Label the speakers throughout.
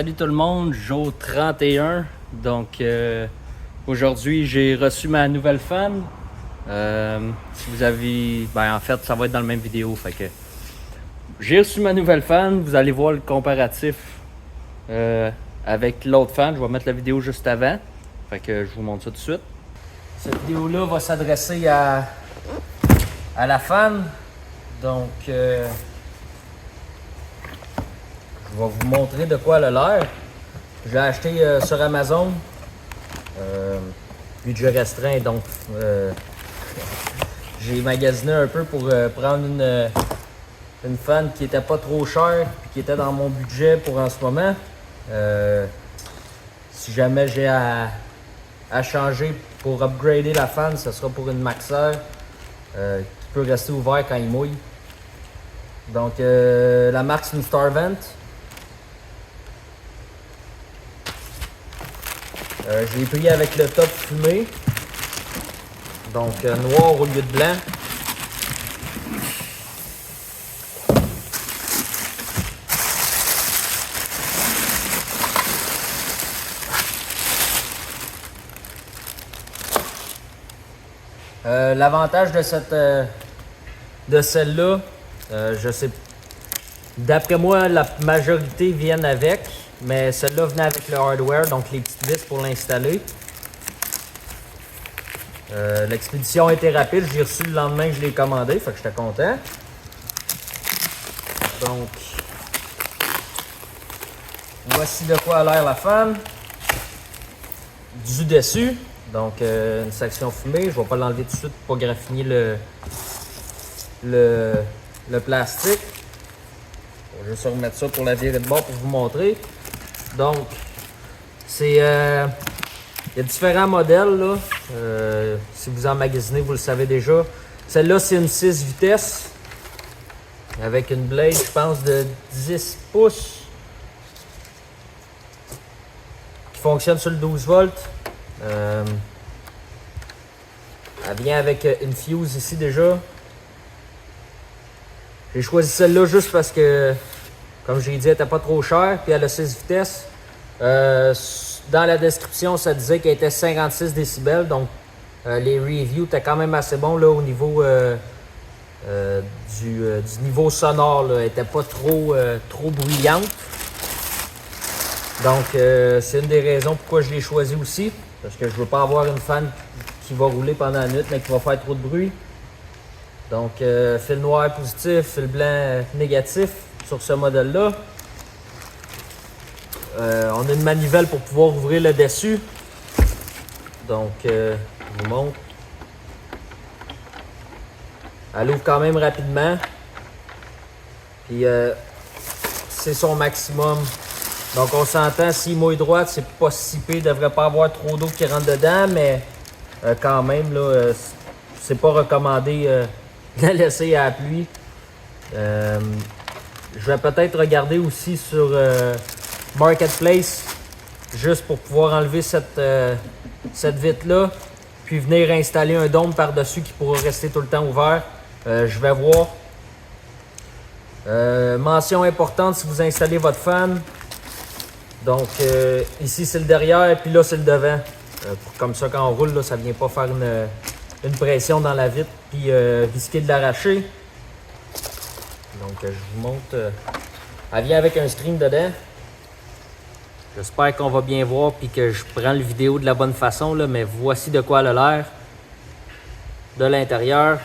Speaker 1: Salut tout le monde, jour 31. Donc aujourd'hui j'ai reçu ma nouvelle fan. Si vous avez. En fait ça va être dans la même vidéo. Fait que j'ai reçu ma nouvelle fan. Vous allez voir le comparatif avec l'autre fan. Je vais mettre la vidéo juste avant. Fait que je vous montre ça tout de suite. Cette vidéo-là va s'adresser à la fan. Donc je vais vous montrer de quoi elle a l'air. Je l'ai acheté sur Amazon. Budget restreint, donc j'ai magasiné un peu pour prendre une fan qui était pas trop chère et qui était dans mon budget pour en ce moment. Si jamais j'ai à changer pour upgrader la fan, ce sera pour une Maxxer qui peut rester ouvert quand il mouille. Donc la marque c'est une Starvent. Je l'ai pris avec le top fumé, donc noir au lieu de blanc. L'avantage de celle-là, je sais, d'après moi la majorité viennent avec. Mais celle-là venait avec le hardware, donc les petites vis pour l'installer. L'expédition a été rapide, j'ai reçu le lendemain que je l'ai commandé, fait que j'étais content. Donc, voici de quoi a l'air la fan. Du dessus, donc une section fumée, je ne vais pas l'enlever tout de suite pour graffiner le plastique. Je vais juste remettre ça pour la virer de bord pour vous montrer. Donc, c'est il y a différents modèles là. Si vous emmagasinez, vous le savez déjà. Celle-là, c'est une 6 vitesses avec une blade, je pense, de 10 pouces qui fonctionne sur le 12 volts. Elle vient avec une fuse ici déjà. J'ai choisi celle-là juste parce que, comme j'ai dit, elle n'était pas trop chère, puis elle a 6 vitesses. Dans la description, ça disait qu'elle était 56 décibels, donc les reviews étaient quand même assez bons là, au niveau du niveau sonore. Là. Elle n'était pas trop bruyante. Donc, c'est une des raisons pourquoi je l'ai choisi aussi, parce que je ne veux pas avoir une fan qui va rouler pendant la nuit, mais qui va faire trop de bruit. Donc, fil noir positif, fil blanc négatif sur ce modèle-là. On a une manivelle pour pouvoir ouvrir le dessus. Donc, je vous montre. Elle ouvre quand même rapidement. Puis, c'est son maximum. Donc, on s'entend, s'il mouille droite, c'est pas si pire. Il ne devrait pas avoir trop d'eau qui rentre dedans, mais quand même, là, c'est pas recommandé de la laisser à la pluie. Je vais peut-être regarder aussi sur Marketplace, juste pour pouvoir enlever cette vitre-là, puis venir installer un dôme par-dessus qui pourra rester tout le temps ouvert. Je vais voir. Mention importante si vous installez votre fan. Donc, ici c'est le derrière, puis là c'est le devant. Comme ça, quand on roule, là, ça ne vient pas faire une pression dans la vitre, puis risquer de l'arracher. Donc, je vous montre. Elle vient avec un string dedans. J'espère qu'on va bien voir puis que je prends la vidéo de la bonne façon, là, mais voici de quoi elle a l'air de l'intérieur.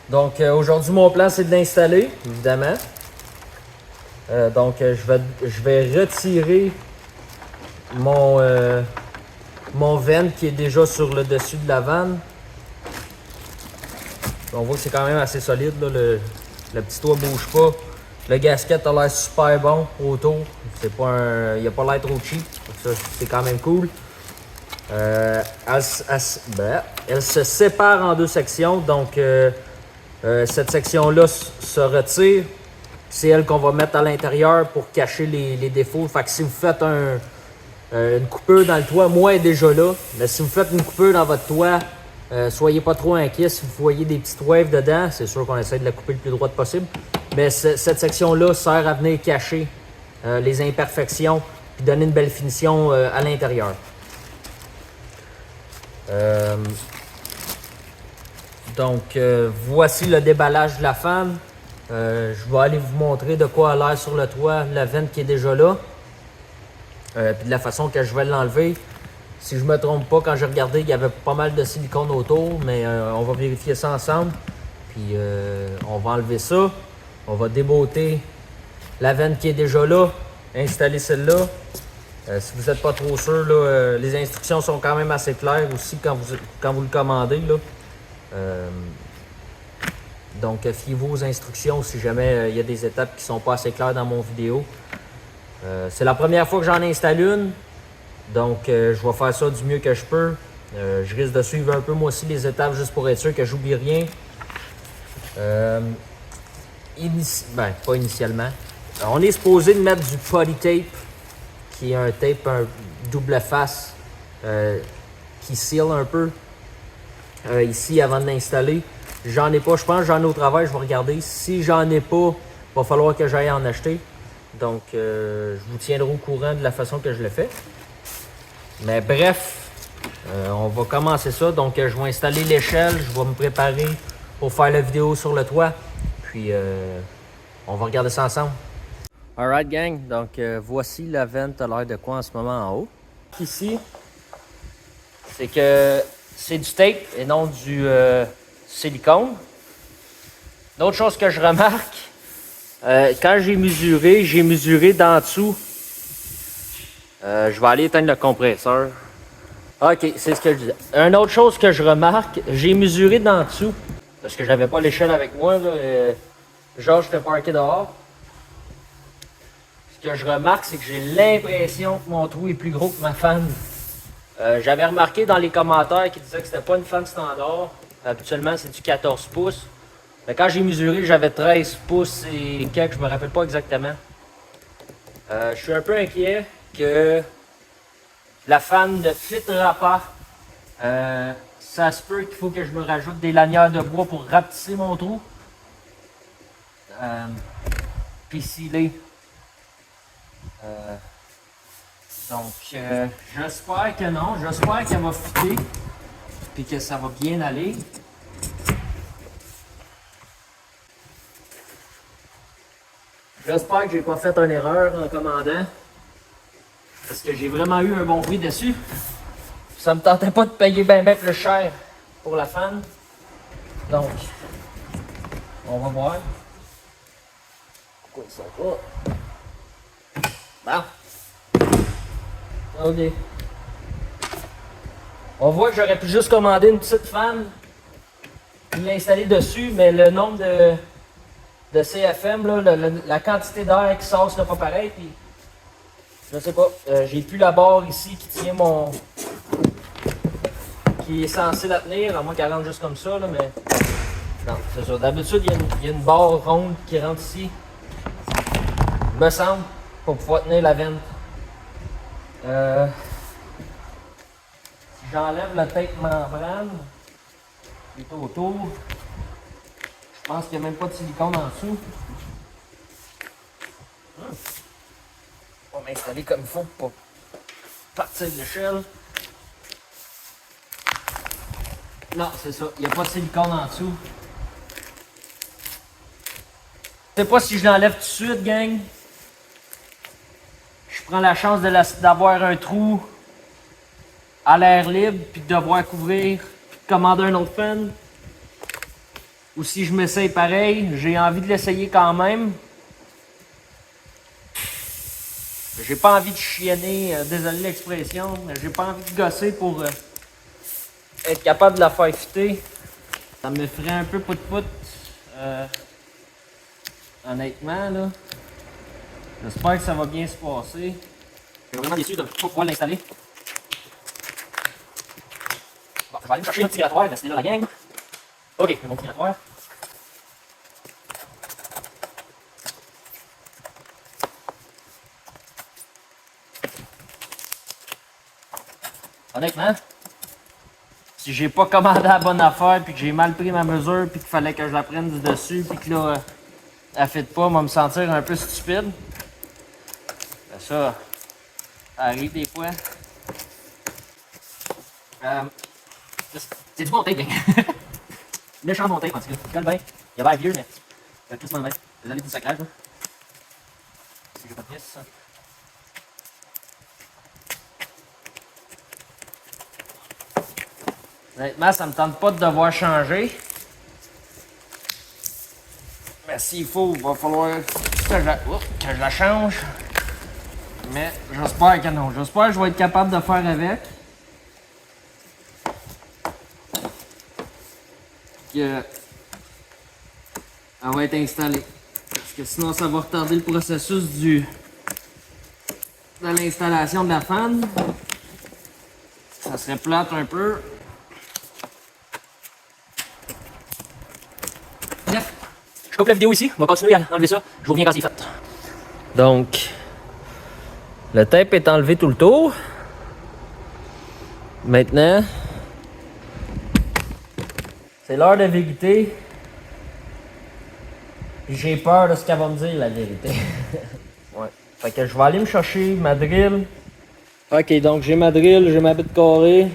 Speaker 1: Donc aujourd'hui mon plan c'est de l'installer, évidemment. Donc je vais retirer mon vent qui est déjà sur le dessus de la vanne. On voit que c'est quand même assez solide, là, le petit toit bouge pas. Le gasket a l'air super bon autour. C'est pas il a pas l'air trop cheap. Ça, c'est quand même cool. Elle se sépare en deux sections. Donc, cette section-là se retire. C'est elle qu'on va mettre à l'intérieur pour cacher les défauts. Fait que si vous faites une coupure dans le toit, moi elle est déjà là. Mais si vous faites une coupure dans votre toit, Soyez pas trop inquiets si vous voyez des petites waves dedans. C'est sûr qu'on essaie de la couper le plus droite possible. Mais cette section-là sert à venir cacher les imperfections et donner une belle finition à l'intérieur. Donc, voici le déballage de la fan. Je vais aller vous montrer de quoi a l'air sur le toit, la vente qui est déjà là. Puis de la façon que je vais l'enlever. Si je me trompe pas, quand j'ai regardé, il y avait pas mal de silicone autour, mais on va vérifier ça ensemble. Puis on va enlever ça. On va déboîter la vente qui est déjà là, installer celle-là. Si vous n'êtes pas trop sûr, là, les instructions sont quand même assez claires aussi quand vous le commandez. Là. Donc, fiez-vous aux instructions si jamais il y a des étapes qui ne sont pas assez claires dans mon vidéo. C'est la première fois que j'en installe une. Donc, je vais faire ça du mieux que je peux. Je risque de suivre un peu moi aussi les étapes juste pour être sûr que j'oublie rien. Pas initialement. On est supposé de mettre du poly tape, qui est un tape double face qui seal un peu ici avant de l'installer. J'en ai pas, je pense que j'en ai au travail, je vais regarder. Si j'en ai pas, il va falloir que j'aille en acheter. Donc, je vous tiendrai au courant de la façon que je le fais. Mais bref, on va commencer ça. Donc, je vais installer l'échelle, je vais me préparer pour faire la vidéo sur le toit. Puis, on va regarder ça ensemble. Alright, gang. Donc, voici la vente à l'air de quoi en ce moment en haut. Ici, c'est que c'est du tape et non du silicone. Une autre chose que je remarque, quand j'ai mesuré d'en dessous. Je vais aller éteindre le compresseur. Ok, c'est ce que je disais. Une autre chose que je remarque, j'ai mesuré d'en dessous, parce que j'avais pas l'échelle avec moi, là, genre j'étais parké dehors. Ce que je remarque, c'est que j'ai l'impression que mon trou est plus gros que ma fan. J'avais remarqué dans les commentaires qui disaient que c'était pas une fan standard. Habituellement, c'est du 14 pouces. Mais quand j'ai mesuré, j'avais 13 pouces et quelques, je me rappelle pas exactement. Je suis un peu inquiet que la fan ne fittera pas. Ça se peut qu'il faut que je me rajoute des lanières de bois pour rapetisser mon trou. Puis sceller. Donc, j'espère que non. J'espère qu'elle va fitter. Puis que ça va bien aller. J'espère que j'ai pas fait une erreur en commandant. Parce que j'ai vraiment eu un bon prix dessus. Ça me tentait pas de payer bien plus cher pour la fan. Donc, on va voir. Pourquoi ça va? Bon. Ok. On voit que j'aurais pu juste commander une petite fan et l'installer dessus, mais le nombre de CFM, là, la quantité d'air qui sort sera pas pareil. Puis, je sais pas, j'ai plus la barre ici qui tient mon... qui est censé la tenir, à moins qu'elle rentre juste comme ça, là, mais... Non, c'est ça. D'habitude, il y a une barre ronde qui rentre ici, me semble, pour pouvoir tenir la vente. Si j'enlève le tape membrane qui est autour, je pense qu'il n'y a même pas de silicone en dessous. On va m'installer comme il faut pour partir de l'échelle. Non, c'est ça. Il n'y a pas de silicone en dessous. Je sais pas si je l'enlève tout de suite, gang. Je prends la chance d'avoir un trou à l'air libre, puis de devoir couvrir, puis de commander un autre fan. Ou si je m'essaye pareil, j'ai envie de l'essayer quand même. J'ai pas envie de chienner, désolé l'expression, mais j'ai pas envie de gosser pour être capable de la faire fitter. Ça me ferait un peu pout-pout. Honnêtement, là. J'espère que ça va bien se passer. Je suis vraiment déçu de ne pas pouvoir l'installer. Bon, je vais aller me chercher un petit grattoir, restez là la gang. Ok, mon petit grattoir. Honnêtement, si j'ai pas commandé la bonne affaire, puis que j'ai mal pris ma mesure, puis qu'il fallait que je la prenne du dessus, puis que là, elle fit pas, on va me sentir un peu stupide. Ben ça arrive des fois. C'est du bon tape, gang. Méchant bon tape, en tout cas. Il colle bien. Il a l'air vieux, mais il colle tristement bien. Désolé du sacrage, là. Si j'ai pas de pièces, ça. Honnêtement, ça me tente pas de devoir changer. Mais s'il faut, il va falloir que je la change. Mais j'espère que non. J'espère que je vais être capable de faire avec. Que elle va être installée. Parce que sinon, ça va retarder le processus de l'installation de la fan. Ça serait plate un peu. Bref, je coupe la vidéo ici. On va continuer à enlever ça. Je vous reviens quand c'est fait. Donc, le tape est enlevé tout le tour. Maintenant, c'est l'heure de vérité. J'ai peur de ce qu'elle va me dire, la vérité. Ouais. Fait que je vais aller me chercher ma drill. Ok, donc j'ai ma drill, j'ai ma bite carrée.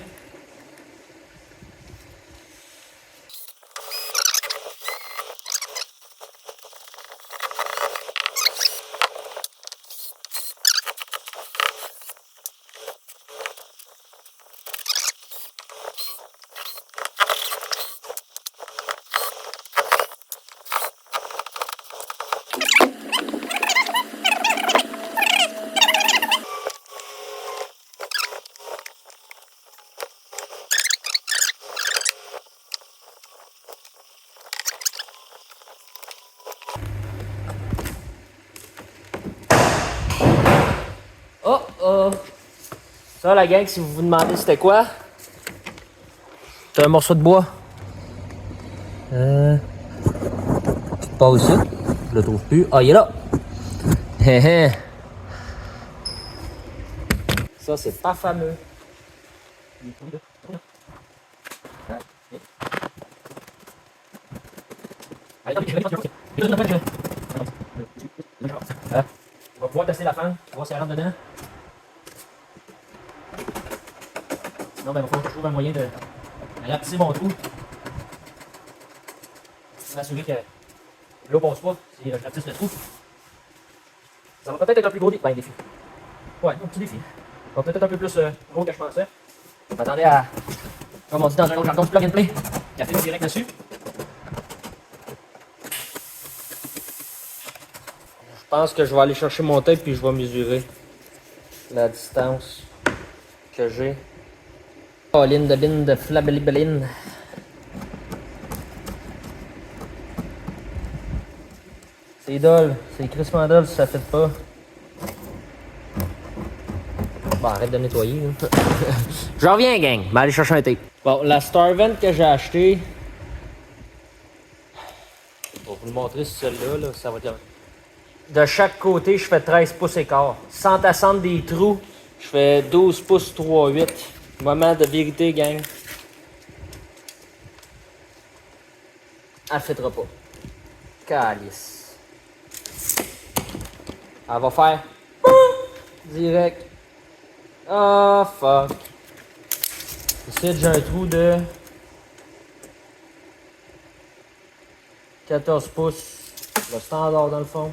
Speaker 1: Oh oh! Ça, la gang, si vous vous demandez c'était quoi, c'est un morceau de bois. Pas aussi. Je le trouve plus. Ah, il est là! Hé hé! Ça, c'est pas fameux. On va pouvoir tester la fan, voir si elle rentre dedans. Sinon, ben, il va falloir que je trouve un moyen de rapetisser mon trou. Pour m'assurer que l'eau passe pas si je rapetisse le trou. Ça va peut-être être un plus gros défi. Ben, défi. Ouais, un petit défi. Ça va peut-être être un peu plus gros que je pensais. Je m'attendais à, comme on dit dans un autre jargon, plug and play. Café direct dessus. Je pense que je vais aller chercher mon tape puis je vais mesurer la distance que j'ai. Oh, ligne de flabelibeline. C'est dole, c'est crissement dole si ça fait pas. Bon, arrête de nettoyer. Je reviens, gang. Je vais aller chercher un tape. Bon, la Starvent que j'ai achetée. Pour vous le montrer, c'est celle-là, là, ça va être. De chaque côté, je fais 13 pouces écart. Sans tasser des trous, je fais 12 pouces 3/8. Moment de vérité, gang. Elle ne fêtera pas. Calice. Elle va faire direct. Ah, fuck. Ici, j'ai un trou de 14 pouces. Le standard dans le fond.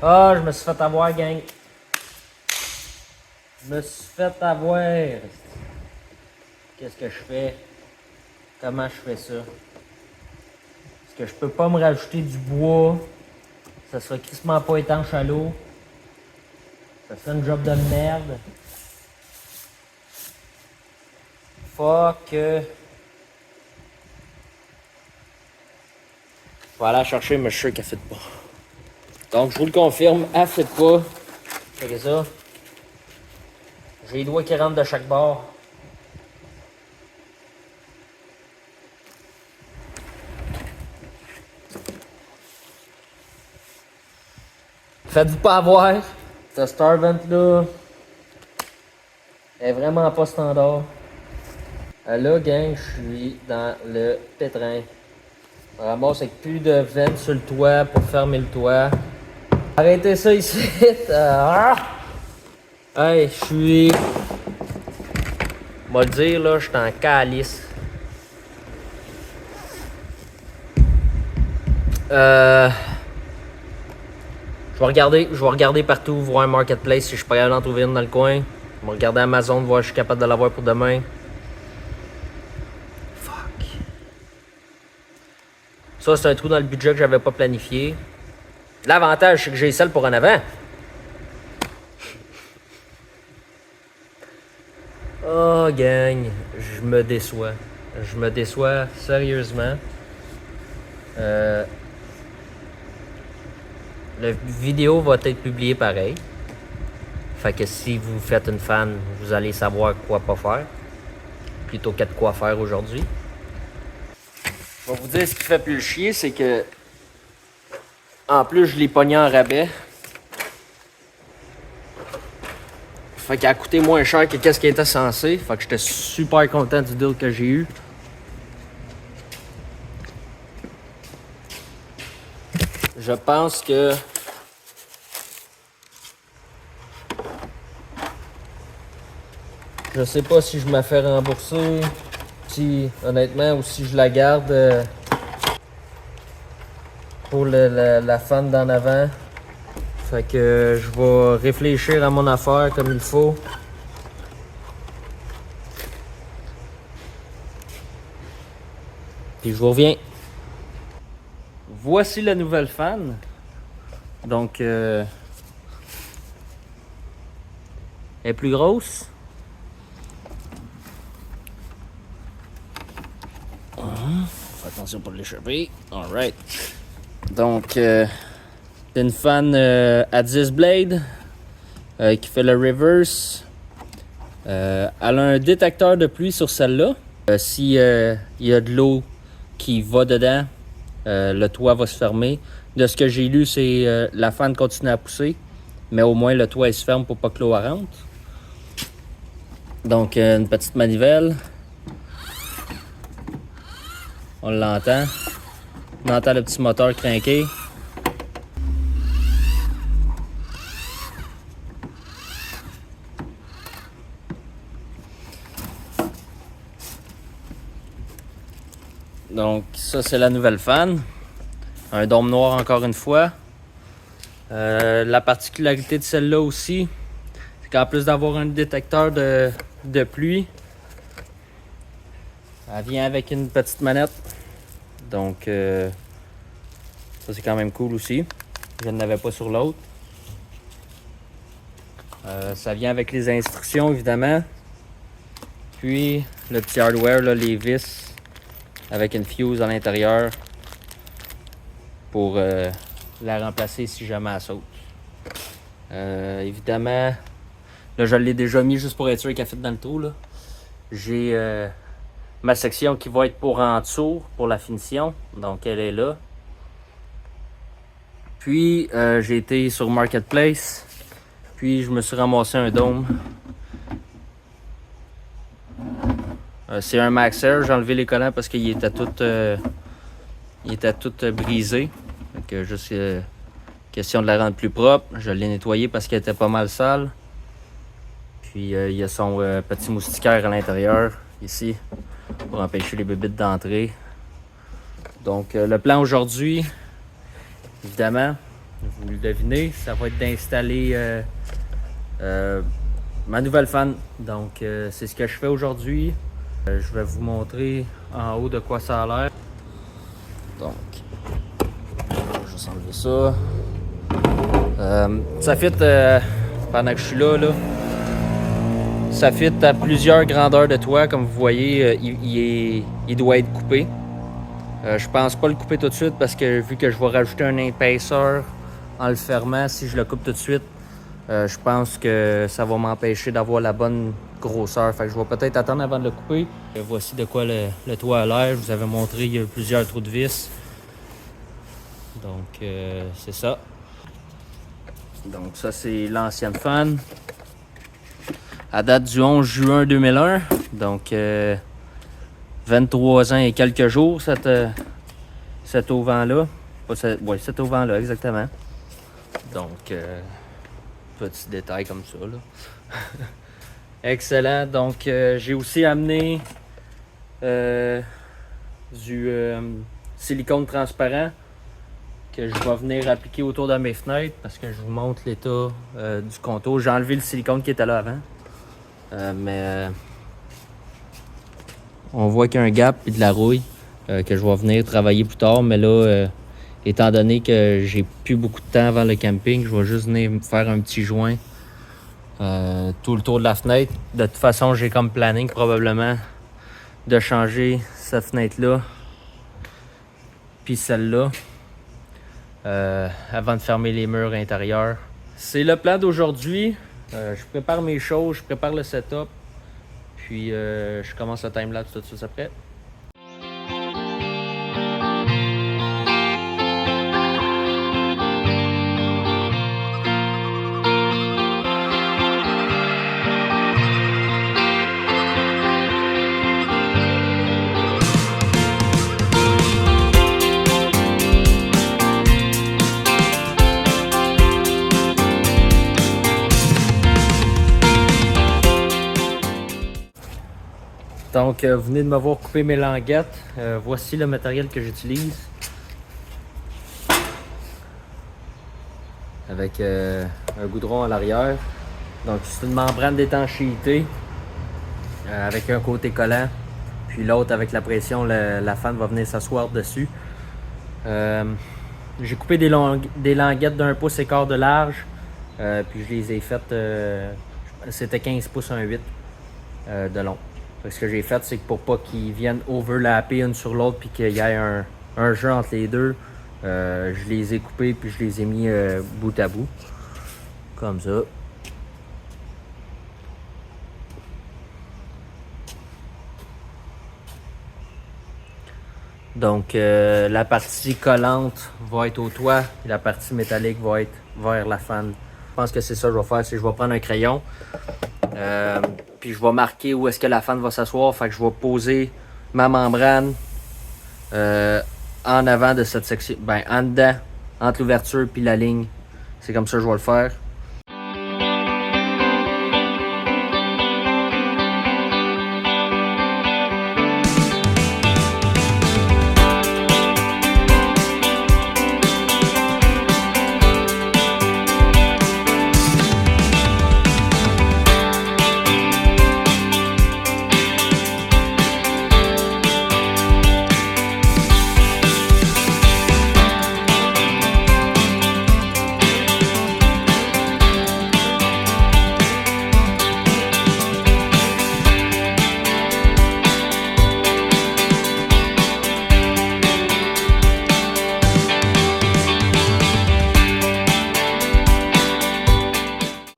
Speaker 1: Ah, je me suis fait avoir, gang. Je me suis fait avoir. Qu'est-ce que je fais? Comment je fais ça? Parce que je peux pas me rajouter du bois. Ça sera crissement pas étanche à l'eau. Ça fait un job de merde. Fuck. Je vais aller la chercher, mais je suis sûr qu'elle ne fit pas. Donc, je vous le confirme, elle ne fit pas. Regardez ça. J'ai les doigts qui rentrent de chaque bord. Faites-vous pas avoir. Cette Starvent là est vraiment pas standard. Là, gang, je suis dans le pétrin. On ramasse avec plus de vent sur le toit pour fermer le toit. Arrêtez ça ici. Hey, je suis. On va le dire, là, je suis en calice. Je vais regarder partout, voir un marketplace si je suis pas capable d'en trouver une dans le coin. Je vais regarder Amazon, voir si je suis capable de l'avoir pour demain. Fuck. Ça, c'est un trou dans le budget que j'avais pas planifié. L'avantage, c'est que j'ai celle pour en avant. Oh, gang, je me déçois. Je me déçois sérieusement. La vidéo va être publiée pareil. Fait que si vous faites une fan, vous allez savoir quoi pas faire. Plutôt que de quoi faire aujourd'hui. Je vais vous dire ce qui fait plus le chier, c'est que en plus je l'ai pogné en rabais. Fait qu'elle a coûté moins cher que qu'est-ce qui était censé. Fait que j'étais super content du deal que j'ai eu. Je pense que je sais pas si je me fais rembourser, si honnêtement, ou si je la garde pour la fan d'en avant. Fait que je vais réfléchir à mon affaire comme il faut. Puis je vous reviens. Voici la nouvelle fan. Donc, elle est plus grosse. Fais attention pour l'échapper. Alright. Donc, c'est une fan à 10 blades qui fait le reverse. Elle a un détecteur de pluie sur celle-là. Si il y a de l'eau qui va dedans, le toit va se fermer. De ce que j'ai lu, c'est la fan continue à pousser, mais au moins le toit il se ferme pour pas que l'eau rentre. Donc une petite manivelle. On l'entend. On entend le petit moteur crinquer. Donc ça c'est la nouvelle fan. Un dôme noir encore une fois. La particularité de celle-là aussi, c'est qu'en plus d'avoir un détecteur de pluie, elle vient avec une petite manette. Donc ça c'est quand même cool aussi. Je ne l'avais pas sur l'autre. Ça vient avec les instructions évidemment. Puis le petit hardware, là, les vis avec une fuse à l'intérieur pour la remplacer si jamais elle saute. Évidemment, là je l'ai déjà mis juste pour être sûr qu'elle fit dans le trou. Là. J'ai ma section qui va être pour en dessous, pour la finition. Donc elle est là. Puis j'ai été sur Marketplace. Puis je me suis ramassé un dôme. C'est un Maxxair, j'ai enlevé les collants parce qu'il était tout brisé. Donc juste question de la rendre plus propre. Je l'ai nettoyé parce qu'elle était pas mal sale. Puis il y a son petit moustiquaire à l'intérieur, ici, pour empêcher les bébites d'entrer. Donc le plan aujourd'hui, évidemment, vous le devinez, ça va être d'installer ma nouvelle fan. Donc c'est ce que je fais aujourd'hui. Je vais vous montrer en haut de quoi ça a l'air. Donc, je vais juste enlever ça. Ça fit, pendant que je suis là, ça fit à plusieurs grandeurs de toit. Comme vous voyez, il doit être coupé. Je pense pas le couper tout de suite parce que vu que je vais rajouter un épaisseur en le fermant, si je le coupe tout de suite, je pense que ça va m'empêcher d'avoir la bonne grosseur. Fait que je vais peut-être attendre avant de le couper. Voici de quoi le toit a l'air. Je vous avais montré, il y a plusieurs trous de vis. Donc, c'est ça. Donc ça c'est l'ancienne fan. À date du 11 juin 2001. Donc 23 ans et quelques jours cet auvent-là. Oui, cet auvent-là, exactement. Donc petit détail comme ça là. Excellent. Donc j'ai aussi amené du silicone transparent que je vais venir appliquer autour de mes fenêtres parce que je vous montre l'état du contour. J'ai enlevé le silicone qui était là avant. Mais on voit qu'il y a un gap et de la rouille que je vais venir travailler plus tard. Mais là, étant donné que j'ai plus beaucoup de temps avant le camping, je vais juste venir me faire un petit joint tout le tour de la fenêtre. De toute façon, j'ai comme planning probablement de changer cette fenêtre-là puis celle-là avant de fermer les murs intérieurs. C'est le plan d'aujourd'hui. Je prépare mes choses, je prépare le setup, puis je commence le timelapse tout de suite après. Donc, vous venez de me voir couper mes languettes. Voici le matériel que j'utilise. Avec un goudron à l'arrière. Donc, c'est une membrane d'étanchéité avec un côté collant. Puis l'autre, avec la pression, la fan va venir s'asseoir dessus. J'ai coupé des languettes d'1 pouce et quart de large. Puis je les ai faites, c'était 15 pouces 1/8 de long. Ce que j'ai fait, c'est que pour pas qu'ils viennent overlapper une sur l'autre puis qu'il y ait un jeu entre les deux, je les ai coupés puis je les ai mis bout à bout. Comme ça. Donc la partie collante va être au toit et la partie métallique va être vers la fan. Je pense que c'est ça que je vais faire, c'est que je vais prendre un crayon. Puis je vais marquer où est-ce que la fan va s'asseoir. Fait que je vais poser ma membrane en avant de cette section. Ben en dedans, entre l'ouverture puis la ligne. C'est comme ça que je vais le faire.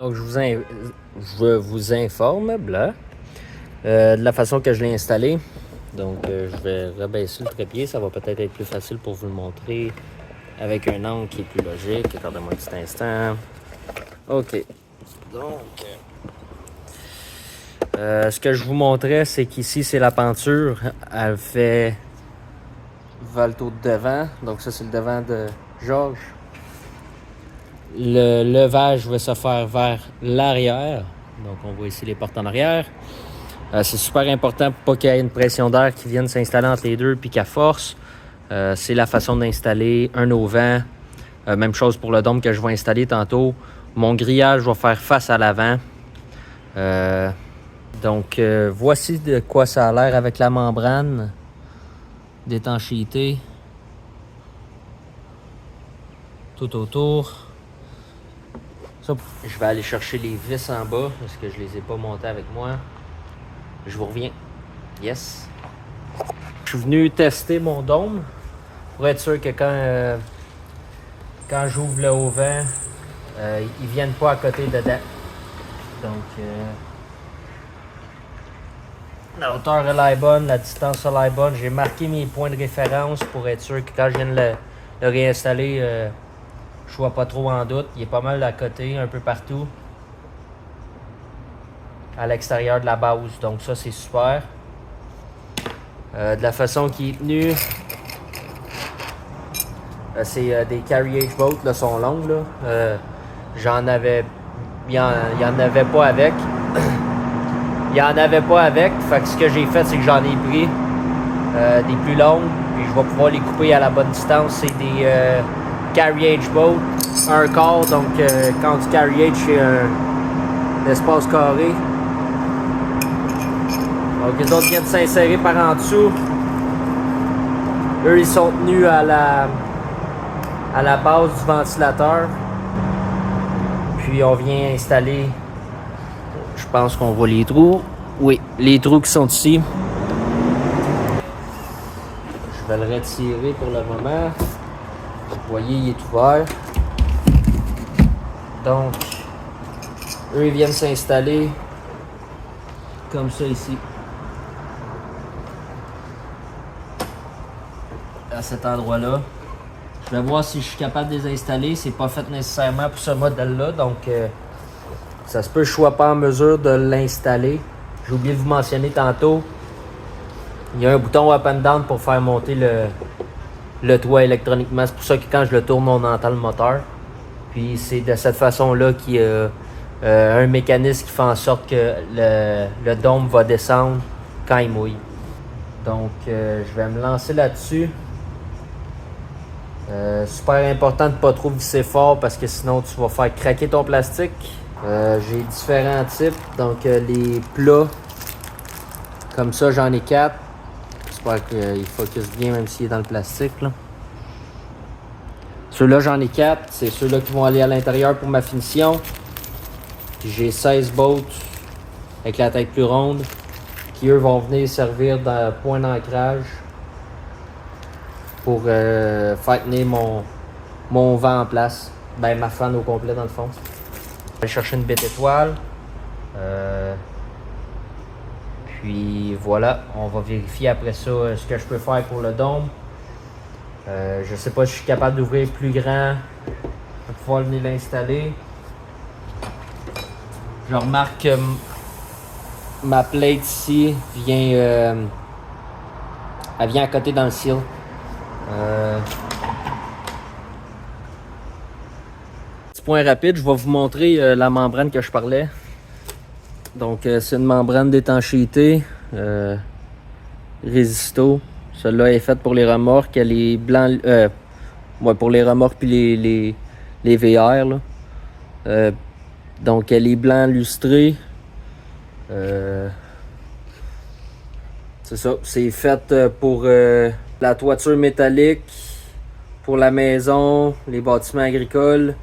Speaker 1: Donc je vous informe de la façon que je l'ai installé. Donc je vais rebaisser le trépied, ça va peut-être être plus facile pour vous le montrer avec un angle qui est plus logique. Attendez-moi un petit instant. OK. Donc ce que je vous montrais, c'est qu'ici c'est la penture. Elle fait le tour de devant. Donc ça c'est le devant de Georges. Le levage va se faire vers l'arrière. Donc, on voit ici les portes en arrière. C'est super important pour pas qu'il y ait une pression d'air qui vienne s'installer entre les deux puis qu'à force. C'est la façon d'installer un auvent. Même chose pour le dôme que je vais installer tantôt. Mon grillage va faire face à l'avant. Donc, voici de quoi ça a l'air avec la membrane d'étanchéité tout autour. Ça, je vais aller chercher les vis en bas parce que je les ai pas montées avec moi. Je vous reviens. Yes. Je suis venu tester mon dôme pour être sûr que quand j'ouvre le auvent, ils viennent pas à côté dedans. Donc, la hauteur elle est bonne, la distance elle est bonne. J'ai marqué mes points de référence pour être sûr que quand je viens de le réinstaller, Je vois pas trop en doute. Il est pas mal à côté, un peu partout. À l'extérieur de la base. Donc ça, c'est super. De la façon qu'il est tenu, c'est des carriage boats, là, sont longues. Là. J'en avais... Il y en avait pas avec. Il y en avait pas avec. Fait que ce que j'ai fait, c'est que j'en ai pris des plus longues. Puis je vais pouvoir les couper à la bonne distance. C'est des carriage boats. Un quart. Donc quand du carriage, c'est un espace carré. Donc les autres viennent s'insérer par en dessous. Eux, ils sont tenus à la base du ventilateur. Puis on vient installer, je pense qu'on voit les trous. Oui, les trous qui sont ici. Je vais le retirer pour le moment. Vous voyez, il est ouvert. Donc, eux, ils viennent s'installer comme ça ici. À cet endroit-là. Je vais voir si je suis capable de les installer. C'est pas fait nécessairement pour ce modèle-là. Donc, ça se peut que je sois pas en mesure de l'installer. J'ai oublié de vous mentionner tantôt. Il y a un bouton up and down pour faire monter le toit électroniquement. C'est pour ça que quand je le tourne, on entend le moteur. Puis c'est de cette façon-là qu'il y a un mécanisme qui fait en sorte que le dôme va descendre quand il mouille. Donc, je vais me lancer là-dessus. Super important de ne pas trop visser fort parce que sinon tu vas faire craquer ton plastique. J'ai différents types. Donc les plats, comme ça j'en ai 4. J'espère qu'il focus bien même s'il est dans le plastique. Ceux-là j'en ai 4. C'est ceux-là qui vont aller à l'intérieur pour ma finition. Puis j'ai 16 boats avec la tête plus ronde qui eux vont venir servir de point d'ancrage pour faire tenir mon vent en place. Ben, ma fan au complet dans le fond. Je vais aller chercher une bête étoile. Puis voilà, on va vérifier après ça ce que je peux faire pour le dôme. Je sais pas si je suis capable d'ouvrir plus grand pour pouvoir venir l'installer. Je remarque que ma plate ici vient, elle vient à côté dans le seal. Petit point rapide, je vais vous montrer la membrane que je parlais. Donc c'est une membrane d'étanchéité Resisto. Celle-là est faite pour les remorques. Elle est blanc, ouais, pour les remorques puis les VR. Là. Donc elle est blanc lustré. C'est ça. C'est fait pour la toiture métallique, pour la maison, les bâtiments agricoles,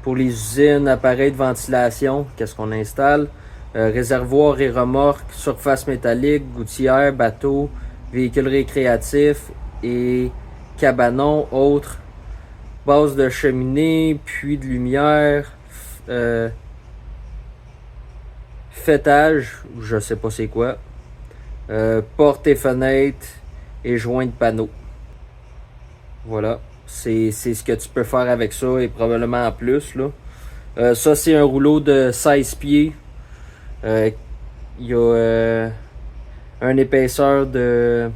Speaker 1: pour les usines, appareils de ventilation, qu'est-ce qu'on installe, réservoirs et remorques, surface métallique, gouttières, bateaux, véhicules récréatifs et cabanons, autres, base de cheminée, puits de lumière, fêtage, je sais pas c'est quoi, portes et fenêtres et joints de panneaux. Voilà, c'est ce que tu peux faire avec ça et probablement en plus. Là. Ça, c'est un rouleau de 16 pieds. Il y a une épaisseur de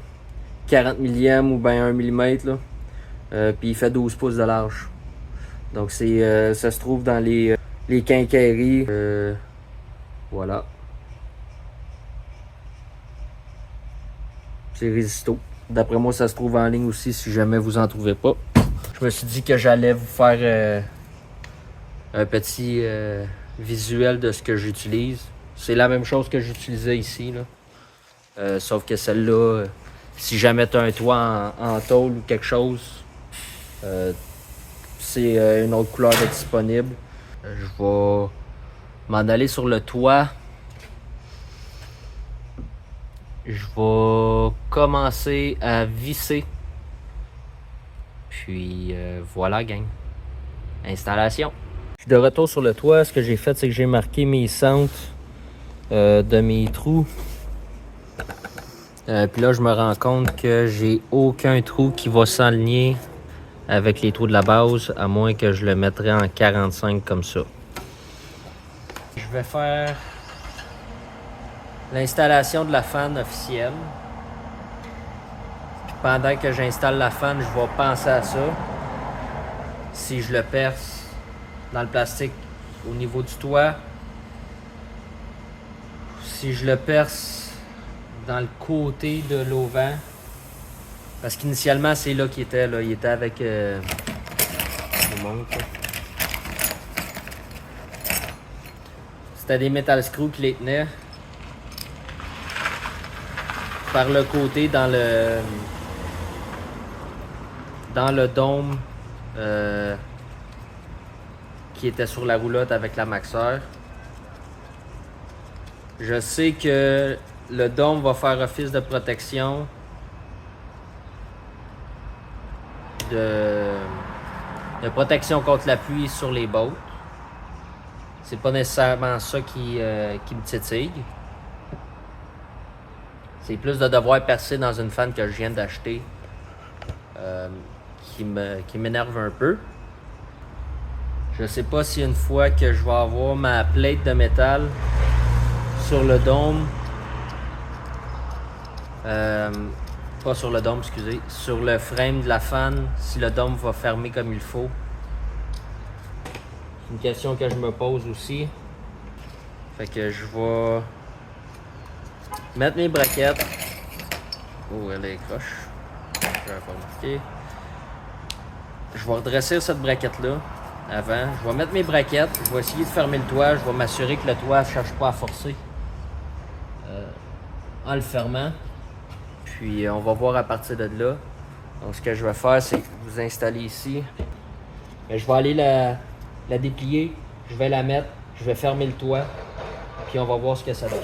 Speaker 1: 40 millième ou bien 1 mm. Puis il fait 12 pouces de large. Donc ça se trouve dans les quincailleries. Voilà. C'est Resisto. D'après moi, ça se trouve en ligne aussi si jamais vous en trouvez pas. Je me suis dit que j'allais vous faire un petit visuel de ce que j'utilise. C'est la même chose que j'utilisais ici. Là. Sauf que celle-là, si jamais tu as un toit en tôle ou quelque chose, c'est une autre couleur de disponible. Je vais m'en aller sur le toit. Je vais commencer à visser. Puis voilà, gang. Installation. Je suis de retour sur le toit. Ce que j'ai fait, c'est que j'ai marqué mes centres de mes trous. Puis là, je me rends compte que j'ai aucun trou qui va s'aligner avec les trous de la base, à moins que je le mettrais en 45 comme ça. Je vais faire l'installation de la fan officielle. Puis pendant que j'installe la fan, je vais penser à ça. Si je le perce dans le plastique au niveau du toit, si je le perce dans le côté de l'auvent, parce qu'initialement c'est là qu'il était, là. Il était avec je vous montre, là. C'était des metal screws qui les tenaient par le côté dans le dôme qui était sur la roulotte avec la maxeur. Je sais que le dôme va faire office de protection de protection contre la pluie sur les bottes. C'est pas nécessairement ça qui me titille. C'est plus de devoir percer dans une fan que je viens d'acheter qui m'énerve un peu. Je sais pas si une fois que je vais avoir ma plate de métal sur le dôme, pas sur le dôme, excusez, sur le frame de la fan, si le dôme va fermer comme il faut. C'est une question que je me pose aussi. Fait que je vais mettre mes braquettes. Oh, elle est croche. Je vais pas marquer. Je vais redresser cette braquette-là avant. Je vais mettre mes braquettes. Je vais essayer de fermer le toit. Je vais m'assurer que le toit ne cherche pas à forcer en le fermant. Puis on va voir à partir de là. Donc ce que je vais faire, c'est vous installer ici. Mais je vais aller la déplier. Je vais la mettre. Je vais fermer le toit. Puis on va voir ce que ça donne.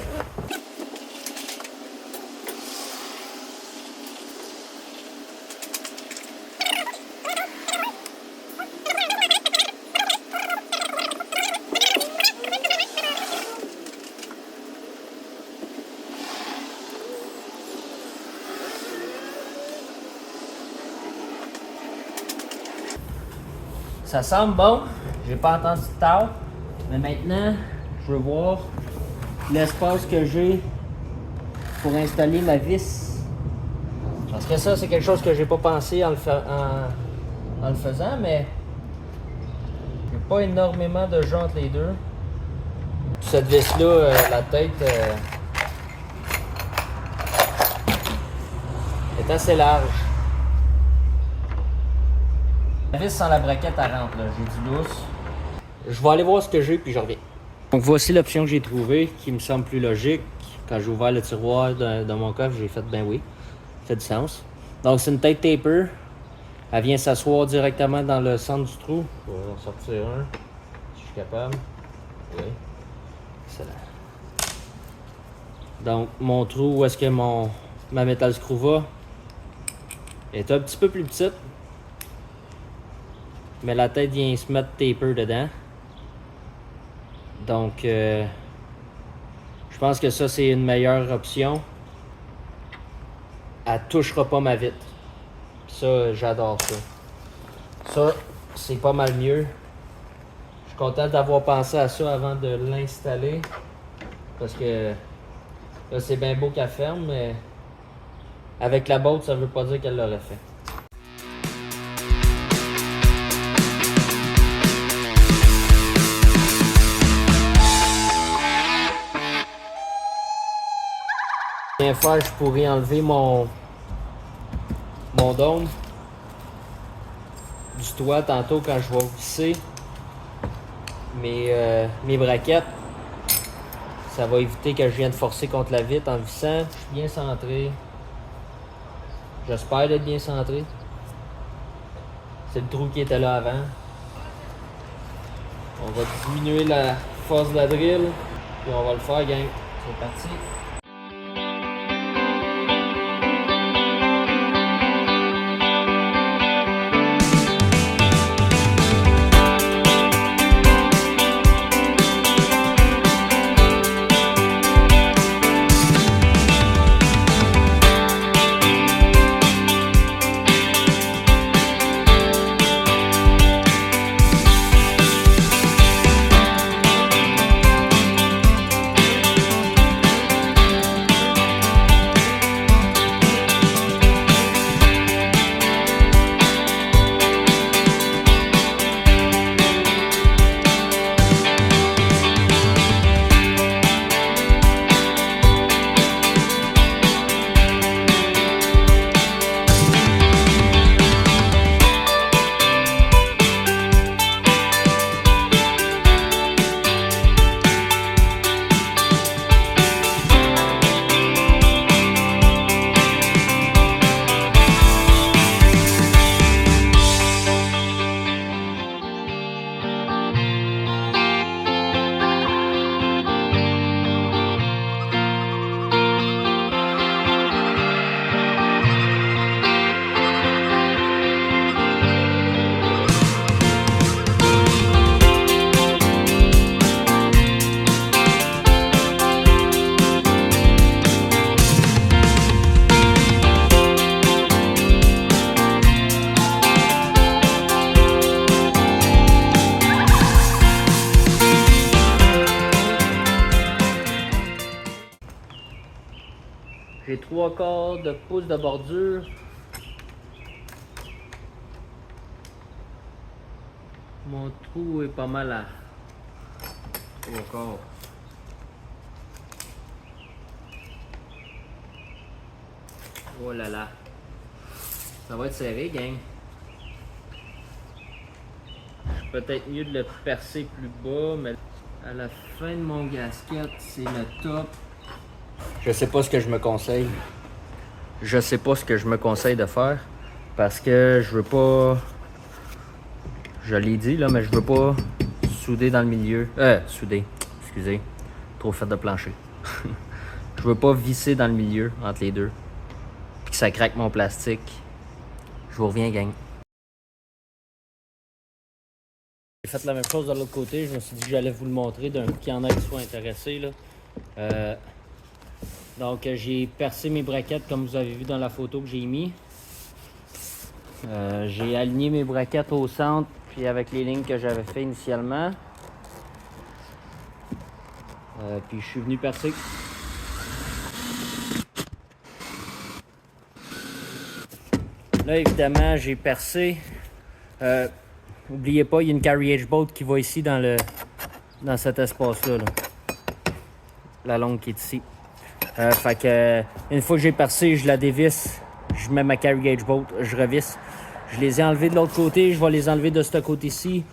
Speaker 1: Ça semble bon, j'ai pas entendu de tard, mais maintenant, je veux voir l'espace que j'ai pour installer ma vis. Parce que ça, c'est quelque chose que j'ai pas pensé en le faisant, mais il n'y a pas énormément de jeu entre les deux. Cette vis-là, la tête est assez large. La vis sans la braquette, elle rentre, là. J'ai du lousse. Je vais aller voir ce que j'ai, puis je reviens. Donc voici l'option que j'ai trouvée, qui me semble plus logique. Quand j'ai ouvert le tiroir de mon coffre, j'ai fait, ben oui, ça fait du sens. Donc c'est une tête taper. Elle vient s'asseoir directement dans le centre du trou. Je vais en sortir un, si je suis capable. Oui. Excellent. Donc mon trou, où est-ce que ma metal screw va, est un petit peu plus petite. Mais la tête vient se mettre taper dedans. Donc, je pense que ça, c'est une meilleure option. Elle touchera pas ma vitre. Ça, j'adore ça. Ça, c'est pas mal mieux. Je suis content d'avoir pensé à ça avant de l'installer. Parce que là, c'est bien beau qu'elle ferme, mais avec la botte, ça veut pas dire qu'elle l'aurait fait. Bien faire, je pourrais enlever mon dôme du toit tantôt quand je vais visser mes braquettes. Ça va éviter que je vienne forcer contre la vitre en vissant. Je suis bien centré. J'espère d'être bien centré. C'est le trou qui était là avant. On va diminuer la force de la drill. Puis on va le faire, gang. C'est parti. J'ai 3/4 de pouce de bordure. Mon trou est pas mal à 3/4. Oh là là. Ça va être serré, gang. Peut-être mieux de le percer plus bas, mais à la fin de mon gasket, c'est le top. Je sais pas ce que je me conseille. Je sais pas ce que je me conseille de faire. Parce que je veux pas... Je l'ai dit là, mais je veux pas souder dans le milieu. Souder. Excusez. Trop fait de plancher. Je veux pas visser dans le milieu entre les deux. Puis que ça craque mon plastique. Je vous reviens, gang. J'ai fait la même chose de l'autre côté. Je me suis dit que j'allais vous le montrer d'un coup qu'il y en a qui soient intéressés, là. Donc, j'ai percé mes braquettes comme vous avez vu dans la photo que j'ai mis. J'ai aligné mes braquettes au centre, puis avec les lignes que j'avais fait initialement. Puis je suis venu percer. Là, évidemment, j'ai percé. N'oubliez pas, il y a une carriage bolt qui va ici dans cet espace-là. Là. La longue qui est ici. Fait que une fois que j'ai percé, je la dévisse. Je mets ma carriage bolt, je revisse. Je les ai enlevés de l'autre côté, je vais les enlever de ce côté-ci.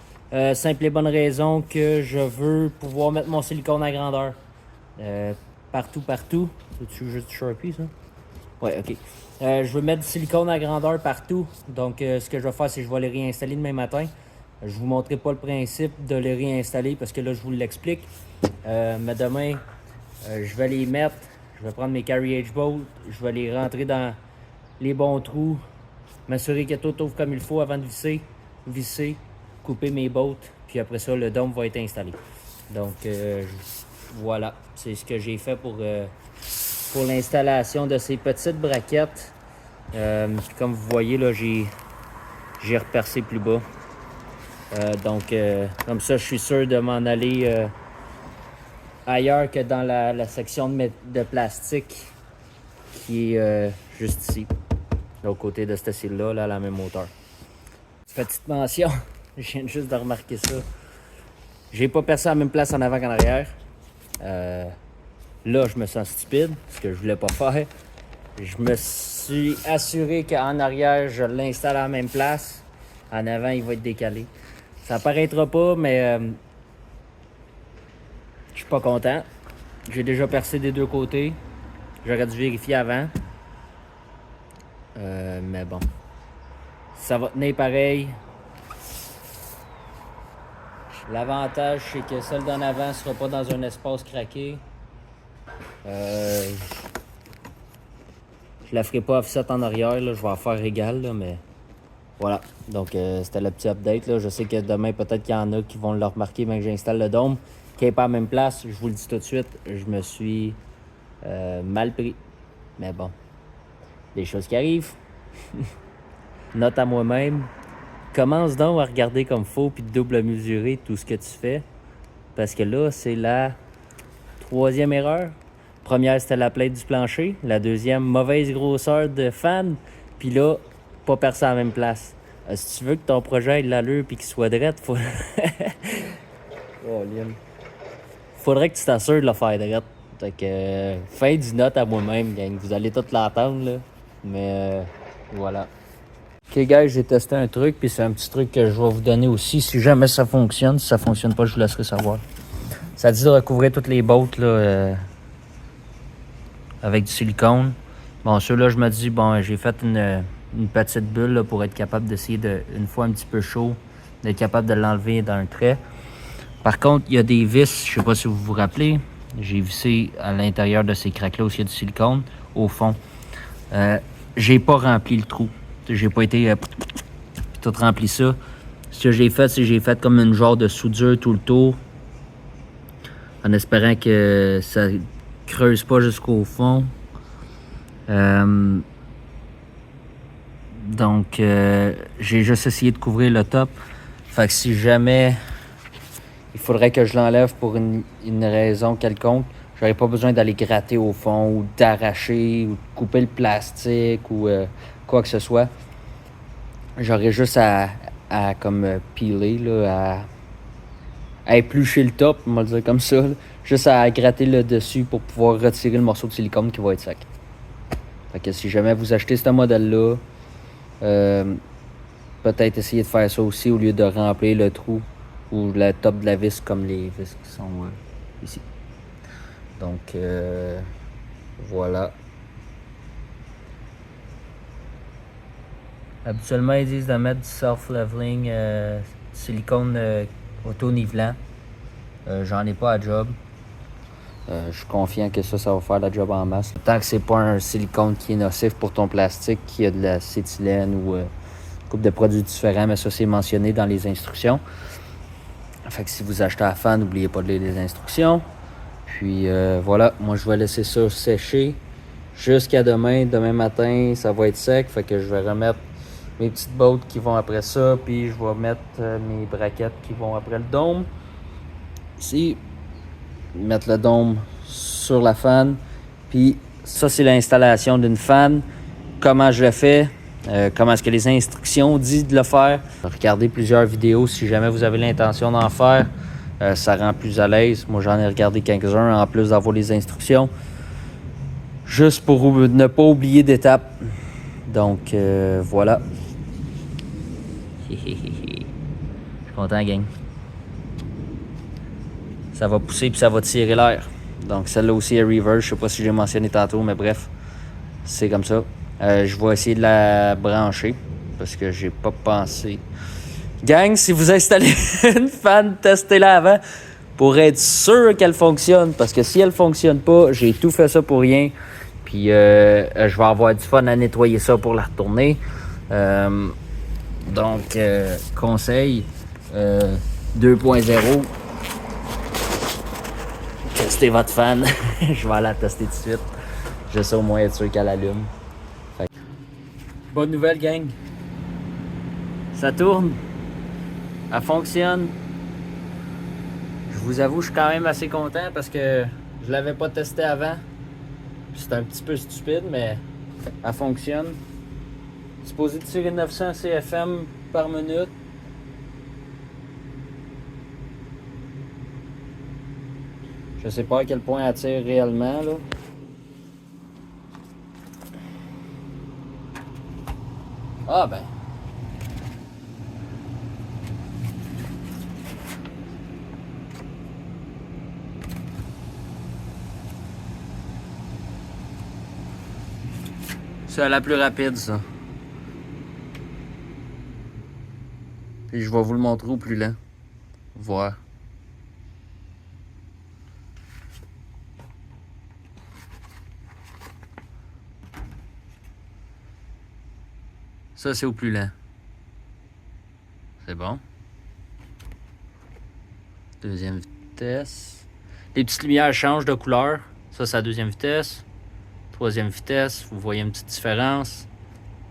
Speaker 1: Simple et bonne raison que je veux pouvoir mettre mon silicone à grandeur. Partout. C'est-tu juste Sharpie, ça? Ouais, ok. Je veux mettre du silicone à grandeur partout. Donc, ce que je vais faire, c'est que je vais les réinstaller demain matin. Je vous montrerai pas le principe de les réinstaller parce que là, je vous l'explique. Mais demain, je vais les mettre. Je vais prendre mes carriage bolts. Je vais les rentrer dans les bons trous. M'assurer que tout ouvre comme il faut avant de visser, couper mes bolts. Puis après ça, le dôme va être installé. Donc, voilà. C'est ce que j'ai fait pour l'installation de ces petites braquettes. Puis comme vous voyez, là, j'ai repercé plus bas. Donc, comme ça, je suis sûr de m'en aller ailleurs que dans la section de plastique qui est juste ici, de l'autre côté de cette cile-là, là, à la même hauteur. Petite mention, je viens juste de remarquer ça. J'ai pas percé à la même place en avant qu'en arrière. Là, je me sens stupide, ce que je voulais pas faire. Je me suis assuré qu'en arrière, je l'installe à la même place. En avant, il va être décalé. Ça apparaîtra pas, mais je suis pas content. J'ai déjà percé des deux côtés. J'aurais dû vérifier avant. Mais bon. Ça va tenir pareil. L'avantage, c'est que celle d'en avant ne sera pas dans un espace craqué. Je la ferai pas offset en arrière, là. Je vais en faire égal, là, mais voilà. Donc, c'était le petit update, là. Je sais que demain, peut-être qu'il y en a qui vont le remarquer, même que j'installe le dôme, qui n'est pas à la même place. Je vous le dis tout de suite, je me suis mal pris. Mais bon, des choses qui arrivent. Note à moi-même. Commence donc à regarder comme faut puis de double mesurer tout ce que tu fais. Parce que là, c'est la 3e erreur. Première, c'était la plainte du plancher. La deuxième, mauvaise grosseur de fan. Puis là, pas percer à la même place. Si tu veux que ton projet ait de l'allure et qu'il soit drette, faut... Oh, Lynn. Faudrait que tu t'assures de le faire drette. Fait que, fin du note à moi-même, gang. Vous allez tout l'entendre, là. Mais voilà. Ok, guys, j'ai testé un truc, puis c'est un petit truc que je vais vous donner aussi. Si jamais ça fonctionne, si ça fonctionne pas, je vous laisserai savoir. Ça dit de recouvrir toutes les bottes, là, avec du silicone. Bon, ceux-là, je me dis, bon, j'ai fait une petite bulle là, pour être capable d'essayer, une fois un petit peu chaud, d'être capable de l'enlever d'un trait. Par contre, il y a des vis, je sais pas si vous vous rappelez, j'ai vissé à l'intérieur de ces craques-là aussi, il y a du silicone, au fond. J'ai pas rempli le trou. J'ai pas été tout rempli ça. Ce que j'ai fait, c'est que j'ai fait comme une genre de soudure tout le tour, en espérant que ça creuse pas jusqu'au fond. Donc, j'ai juste essayé de couvrir le top. Fait que si jamais il faudrait que je l'enlève pour une raison quelconque,
Speaker 2: J'aurais pas besoin d'aller gratter au fond ou d'arracher ou de couper le plastique ou quoi que ce soit. J'aurais juste à comme peeler, là, à éplucher le top, on va le dire comme ça. Là. Juste à gratter le dessus pour pouvoir retirer le morceau de silicone qui va être sec. Fait que si jamais vous achetez ce modèle-là, peut-être essayer de faire ça aussi au lieu de remplir le trou ou le top de la vis comme les vis qui sont ici. Donc voilà. Habituellement, ils disent de mettre du self-leveling silicone auto-nivelant. J'en ai pas à job. Je suis confiant que ça va faire la job en masse. Tant que c'est pas un silicone qui est nocif pour ton plastique, qui a de l'acétylène ou une couple de produits différents, mais ça c'est mentionné dans les instructions. Fait que si vous achetez à Fan, n'oubliez pas de lire les instructions. Puis voilà, moi je vais laisser ça sécher jusqu'à demain. Demain matin, ça va être sec. Fait que je vais remettre mes petites bottes qui vont après ça. Puis je vais mettre mes braquettes qui vont après le dôme. Ici, mettre le dôme sur la fan. Puis ça, c'est l'installation d'une fan. Comment je le fais, comment est-ce que les instructions disent de le faire. Regardez plusieurs vidéos si jamais vous avez l'intention d'en faire. Ça rend plus à l'aise. Moi, j'en ai regardé quelques-uns en plus d'avoir les instructions. Juste pour ne pas oublier d'étapes. Donc, voilà. Je suis content, gang. Ça va pousser puis ça va tirer l'air. Donc, celle-là aussi est reverse. Je sais pas si j'ai mentionné tantôt, mais bref, c'est comme ça. Je vais essayer de la brancher parce que j'ai pas pensé. Gang, si vous installez une fan, testez-la avant pour être sûr qu'elle fonctionne. Parce que si elle fonctionne pas, j'ai tout fait ça pour rien. Puis je vais avoir du fun à nettoyer ça pour la retourner. Donc, conseil 2.0. Testez votre fan. Je vais aller la tester tout de suite. Je sais au moins être sûr qu'elle allume. Bonne nouvelle, gang. Ça tourne. Elle fonctionne. Je vous avoue, je suis quand même assez content parce que je l'avais pas testé avant. C'est un petit peu stupide, mais elle fonctionne. Supposé tirer 900 CFM par minute. Je sais pas à quel point elle tire réellement, là. Ah ben. C'est la plus rapide, ça. Puis je vais vous le montrer au plus lent. Voir. Ça, c'est au plus lent. C'est bon. Deuxième vitesse. Les petites lumières changent de couleur. Ça, c'est la deuxième vitesse. Troisième vitesse, vous voyez une petite différence.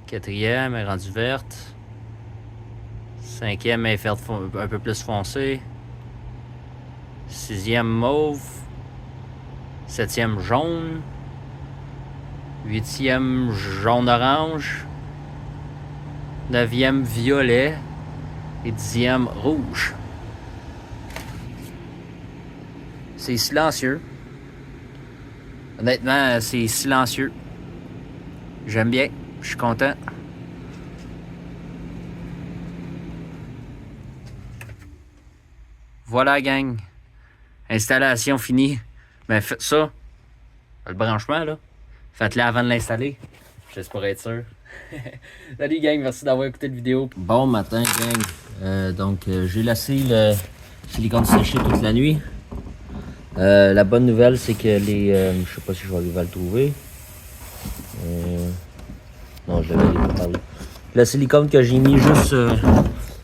Speaker 2: Quatrième, elle est rendue verte. Cinquième, elle est un peu plus foncée. Sixième, mauve. Septième, jaune. Huitième, jaune-orange. Neuvième, violet. Et dixième, rouge. C'est silencieux. Honnêtement, c'est silencieux. J'aime bien. Je suis content. Voilà, gang. Installation finie. Mais faites ça. Le branchement, là. Faites-le avant de l'installer. Juste pour être sûr. Salut, gang. Merci d'avoir écouté la vidéo. Bon matin, gang. J'ai laissé le silicone séché toute la nuit. La bonne nouvelle, c'est que les... je sais pas si je vais arriver à le trouver. Non, je l'avais déjà parlé. Le silicone que j'ai mis juste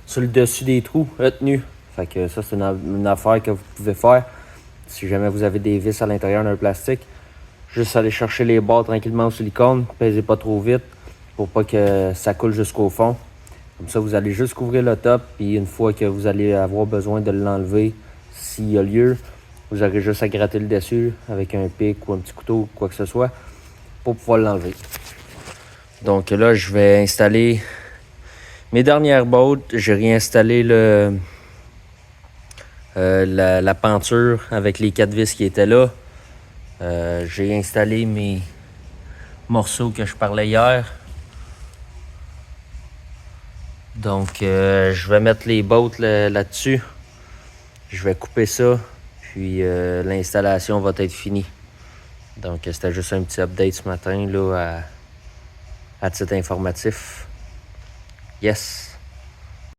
Speaker 2: sur le dessus des trous a tenu. Fait que ça, c'est une affaire que vous pouvez faire. Si jamais vous avez des vis à l'intérieur d'un plastique, juste aller chercher les barres tranquillement au silicone. Pèsez pas trop vite pour pas que ça coule jusqu'au fond. Comme ça, vous allez juste couvrir le top. Puis une fois que vous allez avoir besoin de l'enlever, s'il y a lieu, Vous aurez juste à gratter le dessus avec un pic ou un petit couteau ou quoi que ce soit pour pouvoir l'enlever. Donc là, je vais installer mes dernières bottes. J'ai réinstallé la penture avec les 4 vis qui étaient là. J'ai installé mes morceaux que je parlais hier. Donc, je vais mettre les bottes là-dessus. Je vais couper ça. Puis, l'installation va être finie. Donc, c'était juste un petit update ce matin là, à titre informatif. Yes!